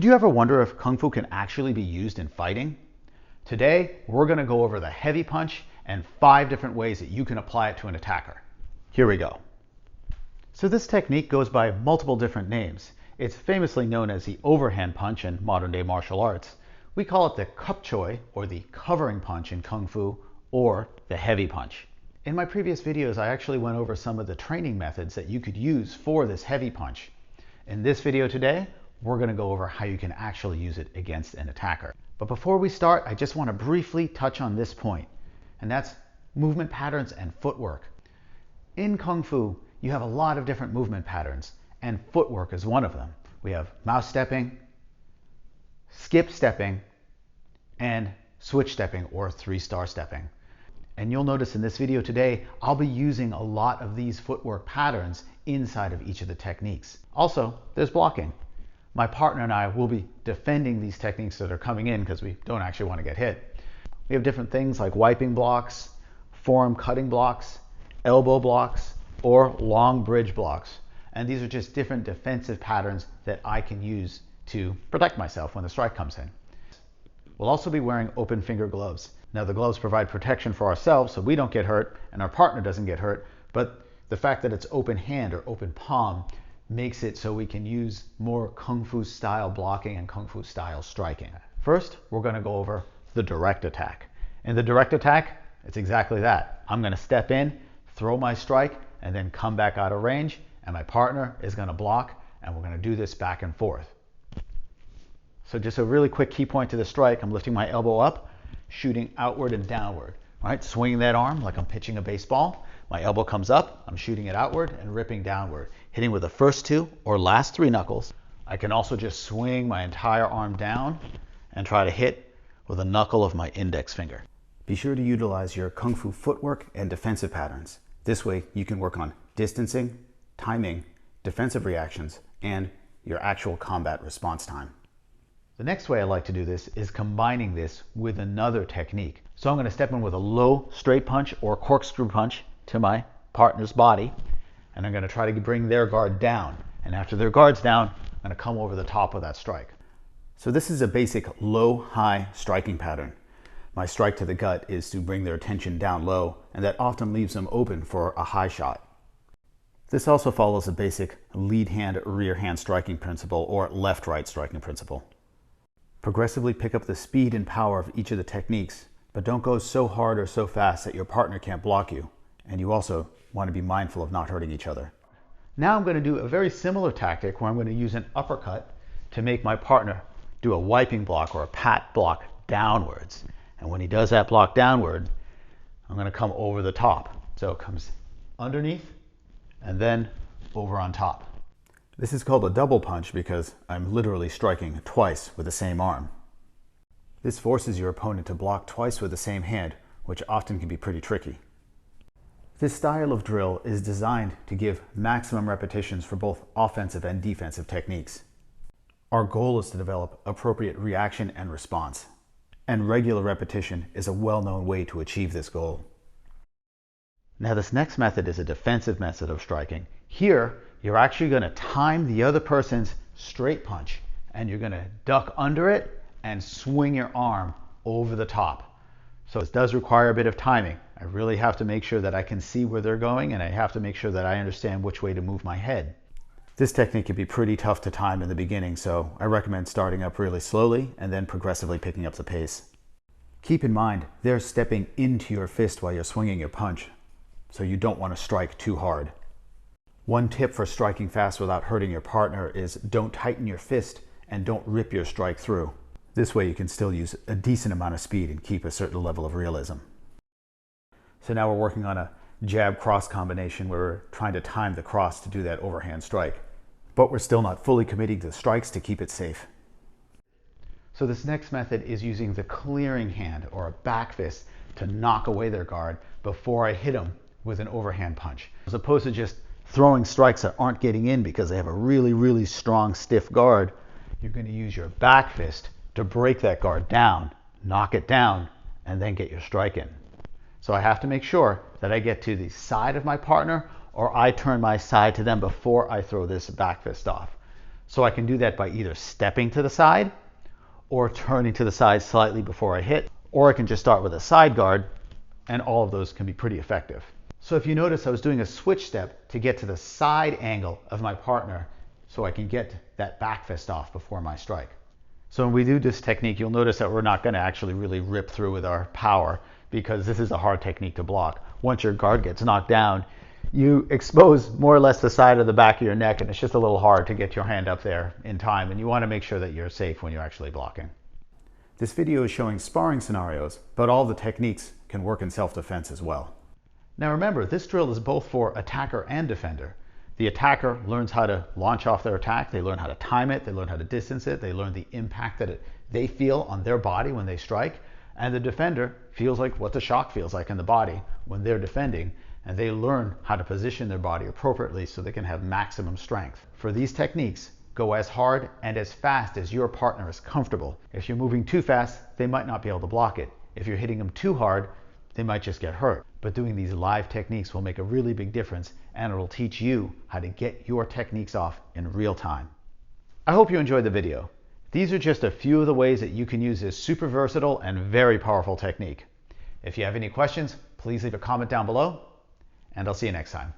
Do you ever wonder if Kung Fu can actually be used in fighting? Today, we're going to go over the heavy punch and 5 different ways that you can apply it to an attacker. Here we go. So this technique goes by multiple different names. It's famously known as the overhand punch in modern day martial arts. We call it the caap chuy, or the covering punch in Kung Fu, or the heavy punch. In my previous videos, I actually went over some of the training methods that you could use for this heavy punch. In this video today, we're going to go over how you can actually use it against an attacker. But before we start, I just want to briefly touch on this point, and that's movement patterns and footwork. In Kung Fu, you have a lot of different movement patterns, and footwork is one of them. We have mouse stepping, skip stepping, and switch stepping, or 3-star stepping. And you'll notice in this video today, I'll be using a lot of these footwork patterns inside of each of the techniques. Also, there's blocking. My partner and I will be defending these techniques that are coming in because we don't actually want to get hit. We have different things like wiping blocks, forearm cutting blocks, elbow blocks, or long bridge blocks. And these are just different defensive patterns that I can use to protect myself when the strike comes in. We'll also be wearing open finger gloves. Now the gloves provide protection for ourselves so we don't get hurt and our partner doesn't get hurt, but the fact that it's open hand or open palm makes it so we can use more Kung Fu style blocking and Kung Fu style striking. First, we're going to go over the direct attack. In the direct attack, it's exactly that. I'm going to step in, throw my strike, and then come back out of range, and my partner is going to block, and we're going to do this back and forth. So just a really quick key point to the strike, I'm lifting my elbow up, shooting outward and downward. Right? Swinging that arm like I'm pitching a baseball. My elbow comes up, I'm shooting it outward and ripping downward, hitting with the first 2 or last 3 knuckles. I can also just swing my entire arm down and try to hit with a knuckle of my index finger. Be sure to utilize your Kung Fu footwork and defensive patterns. This way you can work on distancing, timing, defensive reactions, and your actual combat response time. The next way I like to do this is combining this with another technique. So I'm going to step in with a low straight punch or corkscrew punch to my partner's body, and I'm going to try to bring their guard down. And after their guard's down, I'm going to come over the top of that strike. So this is a basic low-high striking pattern. My strike to the gut is to bring their attention down low, and that often leaves them open for a high shot. This also follows a basic lead hand, rear hand striking principle, or left-right striking principle. Progressively pick up the speed and power of each of the techniques, but don't go so hard or so fast that your partner can't block you. And you also want to be mindful of not hurting each other. Now I'm going to do a very similar tactic where I'm going to use an uppercut to make my partner do a wiping block or a pat block downwards. And when he does that block downward, I'm going to come over the top. So it comes underneath and then over on top. This is called a double punch because I'm literally striking twice with the same arm. This forces your opponent to block twice with the same hand, which often can be pretty tricky. This style of drill is designed to give maximum repetitions for both offensive and defensive techniques. Our goal is to develop appropriate reaction and response, and regular repetition is a well-known way to achieve this goal. Now this next method is a defensive method of striking. Here, you're actually going to time the other person's straight punch, and you're going to duck under it and swing your arm over the top. So this does require a bit of timing. I really have to make sure that I can see where they're going, and I have to make sure that I understand which way to move my head. This technique can be pretty tough to time in the beginning, so I recommend starting up really slowly and then progressively picking up the pace. Keep in mind, they're stepping into your fist while you're swinging your punch, so you don't want to strike too hard. One tip for striking fast without hurting your partner is don't tighten your fist and don't rip your strike through. This way you can still use a decent amount of speed and keep a certain level of realism. So now we're working on a jab-cross combination where we're trying to time the cross to do that overhand strike. But we're still not fully committing to strikes to keep it safe. So this next method is using the clearing hand or a back fist to knock away their guard before I hit them with an overhand punch. As opposed to just throwing strikes that aren't getting in because they have a really, really strong, stiff guard, you're going to use your back fist to break that guard down, knock it down, and then get your strike in. So I have to make sure that I get to the side of my partner or I turn my side to them before I throw this back fist off. So I can do that by either stepping to the side or turning to the side slightly before I hit, or I can just start with a side guard, and all of those can be pretty effective. So if you notice, I was doing a switch step to get to the side angle of my partner so I can get that back fist off before my strike. So when we do this technique, you'll notice that we're not going to actually really rip through with our power, because this is a hard technique to block. Once your guard gets knocked down, you expose more or less the side of the back of your neck, and it's just a little hard to get your hand up there in time, and you want to make sure that you're safe when you're actually blocking. This video is showing sparring scenarios, but all the techniques can work in self-defense as well. Now remember, this drill is both for attacker and defender. The attacker learns how to launch off their attack, they learn how to time it, they learn how to distance it, they learn the impact that they feel on their body when they strike, and the defender feels like what the shock feels like in the body when they're defending, and they learn how to position their body appropriately so they can have maximum strength. For these techniques, go as hard and as fast as your partner is comfortable. If you're moving too fast, they might not be able to block it. If you're hitting them too hard, they might just get hurt. But doing these live techniques will make a really big difference, and it'll teach you how to get your techniques off in real time. I hope you enjoyed the video. These are just a few of the ways that you can use this super versatile and very powerful technique. If you have any questions, please leave a comment down below, and I'll see you next time.